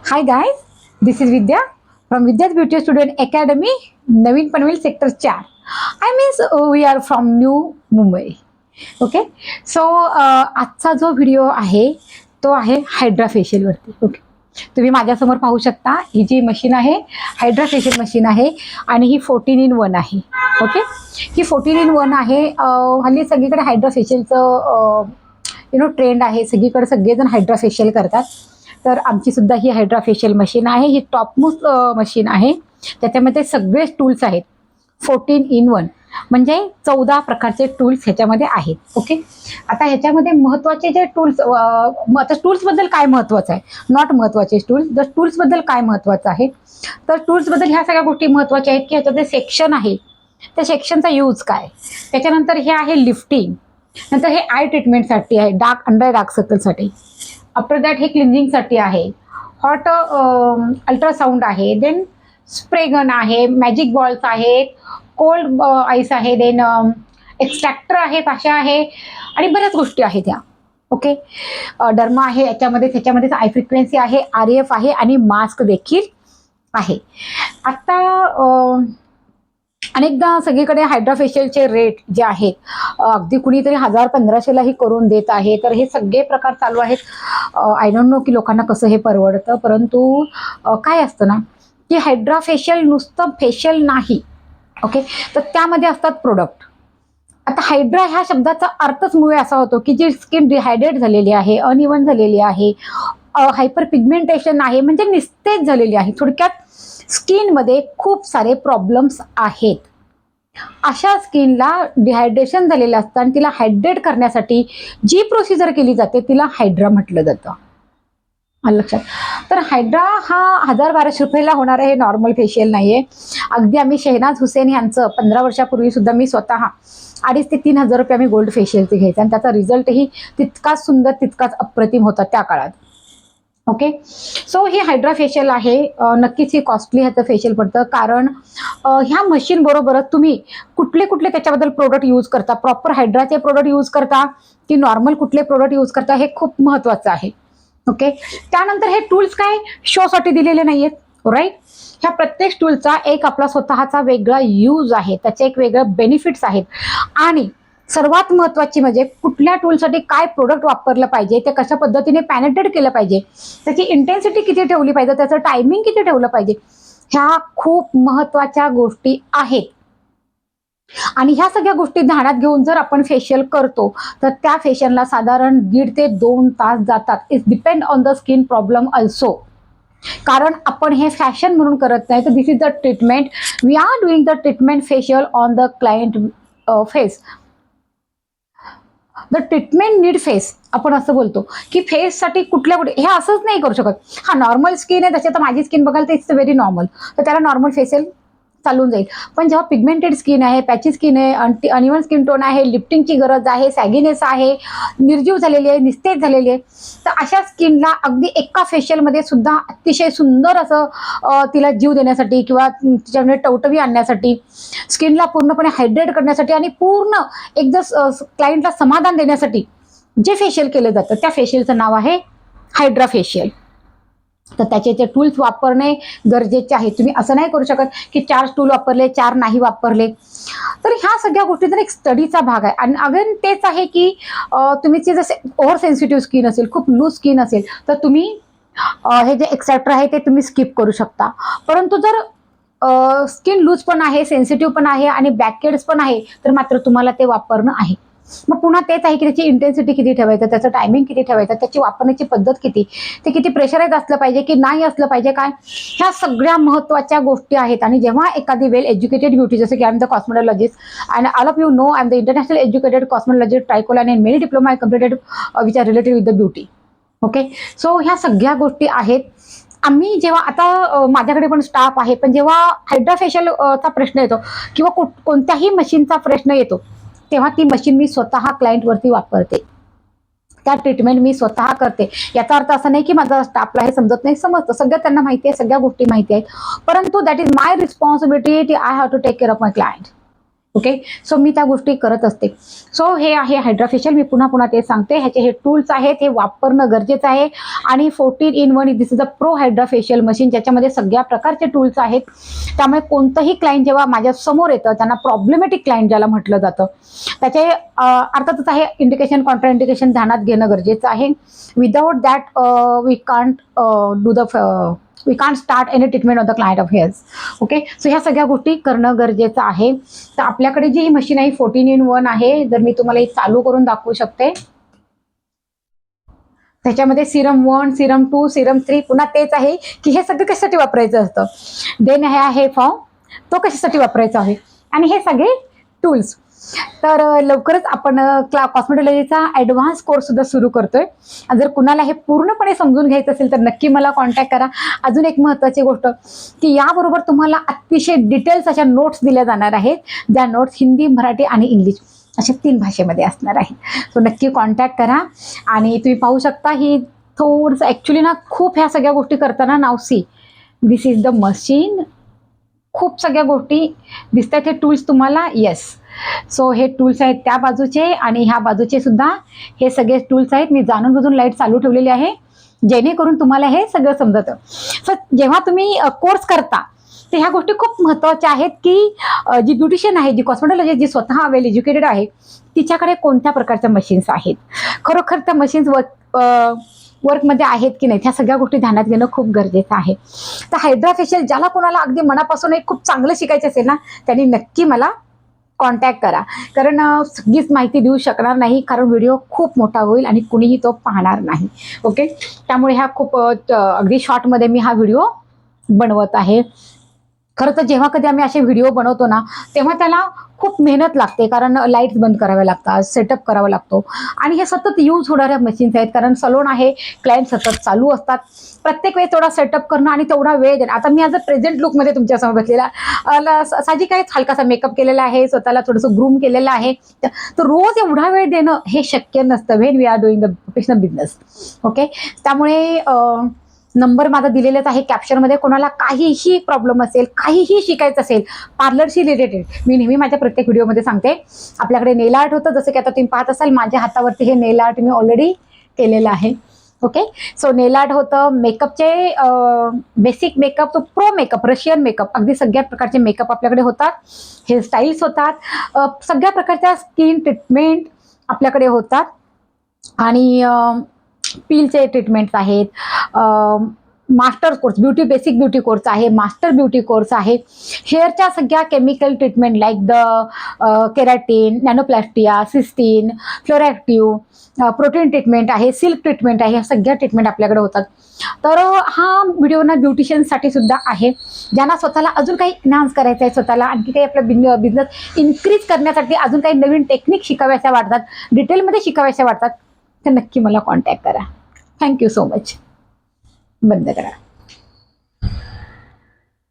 Hi guys, this is Vidya from Vidya's Beauty Studio and Academy, Naveen Panvel Sector 4. I means we are from New Mumbai. Okay so आजचा जो video आहे तो आहे hydra facial वरती. Okay, तुम्ही माझ्यासमोर पाहू शकता ही जी मशीन आहे हायड्रा फेशियल मशीन आहे आणि ही 14 in 1 आहे. ओके, ही 14 in 1 आहे. हल्ली सगळीकडे हायड्रा फेशियलचं ट्रेंड आहे. सगळीकडे सगळेजण हायड्रा फेशियल करतात. तर आमची सुद्धा ही हायड्रा फेशियल मशीन आहे. ही टॉपमोस्ट मशीन आहे. त्याच्यामध्ये सगळेच टूल्स आहेत. 14 in 1 म्हणजे 14 प्रकारचे टूल्स ह्याच्यामध्ये आहेत. ओके, आता ह्याच्यामध्ये महत्वाचे जे टूल्स, आता टूल्स बद्दल काय महत्वाचं आहे, नॉट महत्वाचे टूल्स, जर टूल्स बद्दल काय महत्वाचं आहे तर टूल्स बद्दल ह्या सगळ्या गोष्टी महत्वाच्या आहेत की ह्याचं जे सेक्शन आहे त्या सेक्शनचा यूज काय. त्याच्यानंतर हे आहे लिफ्टिंग, नंतर हे आय ट्रीटमेंटसाठी आहे, डार्क अंडर डार्क सर्कलसाठी. आफ्टर दॅट हे क्लिन्झिंगसाठी आहे, हॉट अल्ट्रासाऊंड आहे, देन स्प्रे गन आहे, मॅजिक बॉल्स आहेत, कोल्ड आईस आहे, देन एक्स्ट्रॅक्टर आहे, पाशा आहे आणि बऱ्याच गोष्टी आहेत त्या. ओके, डर्मा आहे याच्यामध्ये, त्याच्यामध्येच आय फ्रिक्वेन्सी आहे, RF आहे आणि मास्क देखील आहे. आता अनेकदा सगळीकडे हायड्रा फेशियलचे रेट जे आहेत अगदी कुणीतरी 1000-1500लाही करून देत आहे. तर हे सगळे प्रकार चालू आहेत. आय डोंट नो की लोकांना कसं हे परवडतं, परंतु काय असतं ना की हायड्रा फेशियल नुसतं फेशियल नाही. ओके, तर त्यामध्ये असतात प्रोडक्ट. आता हायड्रा ह्या शब्दाचा अर्थच मुळे असा होतो की जी स्किन डिहायड्रेट झालेली आहे, अनइव्हन झालेली आहे, हायपर पिगमेंटेशन आहे, म्हणजे निस्तेज झालेली आहे. थोडक्यात स्किनमध्ये खूप सारे प्रॉब्लेम्स आहेत. अशा स्किनला डिहायड्रेशन झालेलं असतं आणि तिला हायड्रेट करण्यासाठी जी प्रोसिजर केली जाते तिला हायड्रा म्हटलं जातं. लक्षात. तर हायड्रा हा 1000-1200 रुपयाला होणारं हे नॉर्मल फेशियल नाहीये. अगदी आम्ही शेहनाज हुसेन यांचं 15 वर्षापूर्वी सुद्धा मी स्वतः 2500 ते 3000 रुपये आम्ही गोल्ड फेशियलचे घ्यायचे आणि त्याचा रिझल्टही तितकाच सुंदर, तितकाच अप्रतिम होता त्या काळात. ओके, सो ही हायड्रा फेशियल आहे. नक्कीच ही कॉस्टली ह्याचं फेशियल पडतं, कारण ह्या मशीन बरोबरच तुम्ही कुठले कुठले त्याच्याबद्दल प्रोडक्ट यूज करता, प्रॉपर हायड्राचे प्रोडक्ट यूज करता की नॉर्मल कुठले प्रोडक्ट यूज करता हे खूप महत्वाचं आहे. ओके, त्यानंतर हे टूल्स काय शोसाठी दिलेले नाहीयेत, राईट. ह्या प्रत्येक टूलचा एक आपला स्वतःचा वेगळा यूज आहे, त्याचे एक वेगळं बेनिफिट्स आहेत. आणि सर्वात महत्वाची म्हणजे कुठल्या टूलसाठी काय प्रोडक्ट वापरलं पाहिजे, ते कशा पद्धतीने पॅनेट्रेट केलं पाहिजे, त्याची इंटेन्सिटी किती ठेवली पाहिजे, त्याचं टायमिंग किती ठेवलं पाहिजे, ह्या खूप महत्वाच्या गोष्टी आहेत. आणि ह्या सगळ्या गोष्टी ध्यानात घेऊन जर आपण फेशियल करतो तर त्या फेशियलला साधारण 1.5 ते 2 तास जातात. It's depend on the skin problem also. कारण आपण हे फॅशन म्हणून करत नाही, तर this is the treatment. We are doing the treatment facial on the client face. The treatment need face आपण असं बोलतो की फेससाठी कुठल्या हे असंच नाही करू शकत. हा नॉर्मल स्किन आहे, त्याच्यात माझी स्किन बघाल तर इट्स व्हेरी नॉर्मल, तर त्याला नॉर्मल फेशियल चालून जाईल. पण जेव्हा पिगमेंटेड स्किन आहे, पॅची स्किन आहे, अनइव्हन स्किन टोन आहे, लिफ्टिंगची गरज आहे, सॅगिनेस आहे, निर्जीव झालेली आहे, निस्तेज झालेली आहे, तर अशा स्किनला अगदी एका फेशियलमध्ये सुद्धा अतिशय सुंदर असं तिला जीव देण्यासाठी किंवा तिच्यामध्ये टवटवी आणण्यासाठी, स्किनला पूर्णपणे हायड्रेट करण्यासाठी आणि पूर्ण एकदा क्लायंटला समाधान देण्यासाठी जे फेशियल केलं जातं त्या फेशियलचं नाव आहे हायड्रा फेशियल. तर त्याचे ते टूल्स वापरणे गरजेचे आहे. तुम्ही असं नाही करू शकत की 4 टूल वापरले, 4 नाही वापरले. तर ह्या सगळ्या गोष्टी तर एक स्टडीचा भाग आहे. आणि अगेन तेच आहे की तुम्ही जसे ओव्हर सेन्सिटिव्ह स्किन असेल, खूप लूज स्किन असेल, तर तुम्ही हे जे एक्सेट्रा आहे ते तुम्ही स्किप करू शकता. परंतु जर स्किन लूज पण आहे, सेन्सिटिव्ह पण आहे आणि बॅककेड्स पण आहे, तर मात्र तुम्हाला ते वापरणं आहे. मग पुन्हा तेच आहे की त्याची इंटेन्सिटी किती ठेवायचं, त्याचं टायमिंग किती ठेवायचं, त्याची वापरण्याची पद्धत किती, ते किती प्रेशराईज असलं पाहिजे की नाही असलं पाहिजे, काय, ह्या सगळ्या महत्त्वाच्या गोष्टी आहेत. आणि जेव्हा एखादी वेल एज्युकेटेड ब्युटी, जसं की I am the cosmetologist and all of you know I am the international educated cosmetologist ट्रायकोला आणि many diploma I completed which are related with the beauty. Okay, so ह्या सगळ्या गोष्टी आहेत. आम्ही जेव्हा आता माझ्याकडे पण स्टाफ आहे, पण जेव्हा हायड्रा फेशियलचा प्रश्न येतो किंवा कोणत्याही मशीनचा प्रश्न येतो तेव्हा ती मशीन मी स्वतः क्लायंटवरती वापरते, त्या ट्रीटमेंट मी स्वतः करते. याचा अर्थ असा नाही की माझा स्टाफला हे समजत नाही, समजतं, सगळं त्यांना माहिती आहे, सगळ्या गोष्टी माहिती आहेत. परंतु that is my responsibility, I have to take care of my client. Okay. So मी त्या गोष्टी करत असते. सो हे आहे हायड्रा फेशियल. मी पुन्हा पुन्हा ते सांगते, ह्याचे हे टूल्स आहेत, हे वापरणं गरजेचं आहे. आणि 14 in 1 this is a pro hydra facial machine, ज्याच्यामध्ये सगळ्या प्रकारचे टूल्स आहेत. त्यामुळे कोणतंही क्लायंट जेव्हा माझ्या समोर येतं, त्यांना प्रॉब्लेमॅटिक क्लायंट ज्याला म्हटलं जातं, त्याचे अर्थातच आहे इंडिकेशन कॉन्ट्रा इंडिकेशन ध्यानात घेणं गरजेचं आहे. Without that we can't start any treatment of the client of hairs. Okay. So ह्या सगळ्या गोष्टी करणं गरजेचं आहे. तर आपल्याकडे जी ही मशीन आहे 14 in 1 आहे. जर मी तुम्हाला ही चालू करून दाखवू शकते. त्याच्यामध्ये सिरम 1, सिरम 2, सिरम 3 पुन्हा तेच आहे की हे सगळं कशासाठी वापरायचं असतं. देन हे आहे फॉर्म, तो कशासाठी वापरायचा आहे. आणि हे सगळे टूल्स. तर लवकरच आपण कॉस्मेटॉलॉजीचा ॲडव्हान्स कोर्स सुद्धा सुरू करतोय. जर कुणाला हे पूर्णपणे समजून घ्यायचं असेल तर नक्की मला कॉन्टॅक्ट करा. अजून एक महत्त्वाची गोष्ट की याबरोबर तुम्हाला अतिशय डिटेल्स अशा नोट्स दिल्या जाणार आहेत, ज्या नोट्स हिंदी, मराठी आणि इंग्लिश अशा 3 भाषेमध्ये असणार आहेत. सो नक्की कॉन्टॅक्ट करा. आणि तुम्ही पाहू शकता ही थोडंसं ॲक्च्युली ना खूप ह्या सगळ्या गोष्टी करताना नाव see this is the machine. खूप सगळ्या गोष्टी दिसतात हे टूल्स तुम्हाला. येस. सो हे टूल्स आहेत त्या बाजूचे आणि ह्या बाजूचे सुद्धा हे सगळे टूल्स आहेत. मी जाणून बुजून लाईट चालू ठेवलेली आहे जेणेकरून तुम्हाला हे सगळं समजतं. सो जेव्हा तुम्ही कोर्स करता तर ह्या गोष्टी खूप महत्त्वाच्या आहेत की जी ब्युटिशियन आहे, जी कॉस्मेटॉलॉजिस्ट, जी स्वतः वेल एज्युकेटेड आहे, तिच्याकडे कोणत्या प्रकारच्या मशीन्स आहेत, खरोखर त्या मशीन्स वर्कमध्ये आहेत की नाही, ह्या सगळ्या गोष्टी ध्यानात घेणं खूप गरजेचं आहे. तर हायड्रा फेशियल ज्याला कोणाला अगदी मनापासून एक खूप चांगलं शिकायचं असेल ना, त्यांनी नक्की मला कॉन्टॅक्ट करा. कारण सगळीच माहिती देऊ शकणार नाही, कारण व्हिडिओ खूप मोठा होईल आणि कुणीही तो पाहणार नाही. ओके. त्यामुळे ह्या खूप अगदी शॉर्टमध्ये मी हा व्हिडिओ बनवत आहे. खरं तर जेव्हा कधी आम्ही असे व्हिडिओ बनवतो ना, तेव्हा त्याला खूप मेहनत लागते, कारण लाईट्स बंद कराव्या लागतात, सेटअप करावा लागतो आणि हे सतत यूज होणाऱ्या मशीन्स आहेत. कारण सलोन आहे, क्लायंट सतत चालू असतात. प्रत्येक वेळेस तेवढा सेटअप करणं आणि तेवढा वेळ देणं. आता मी आज प्रेझेंट लुकमध्ये तुमच्यासमोर बसलेला, साहजिक आहे, हलकासा मेकअप केलेला आहे, स्वतःला थोडंसं ग्रूम केलेलं आहे. तर रोज एवढा वेळ देणं हे शक्य नसतं when we are doing the professional business. Okay. त्यामुळे नंबर माझा दिलेलाच आहे कॅप्शनमध्ये. कोणाला काहीही प्रॉब्लेम असेल, काहीही शिकायचं असेल पार्लरशी रिलेटेड, मी नेहमी माझ्या प्रत्येक व्हिडिओमध्ये सांगते, आपल्याकडे नेल आर्ट होतं. जसं की आता तुम्ही पाहत असाल माझ्या हातावरती हे नेल आर्ट मी ऑलरेडी केलेलं आहे. ओके. सो नेल आर्ट होतं, मेकअपचे बेसिक मेकअप, तो प्रो मेकअप, रशियन मेकअप, अगदी सगळ्या प्रकारचे मेकअप आपल्याकडे होतात. हेअरस्टाईल्स होतात, सगळ्या प्रकारच्या स्किन ट्रीटमेंट आपल्याकडे होतात. आणि पीलचे ट्रीटमेंट्स आहेत, master course, basic beauty course आहे, मास्टर ब्युटी कोर्स आहे, हेअरच्या सगळ्या chemical treatment like the keratin, nanoplastia, cysteine, floractive, protein treatment आहे, सिल्क ट्रीटमेंट आहे, ह्या सगळ्या ट्रीटमेंट आपल्याकडे होतात. तर हा व्हिडिओ ना ब्युटिशियनसाठी सुद्धा आहे, ज्यांना स्वतःला अजून काही एनहान्स करायचं आहे, स्वतःला आणखी काही आपला बिझनेस इन्क्रीज करण्यासाठी अजून काही नवीन टेक्निक शिकाव्याच्या वाटतात, डिटेलमध्ये शिकाव्याच्या वाटतात, तर नक्की मला कॉन्टॅक्ट करा. Thank you so much. बंद करा.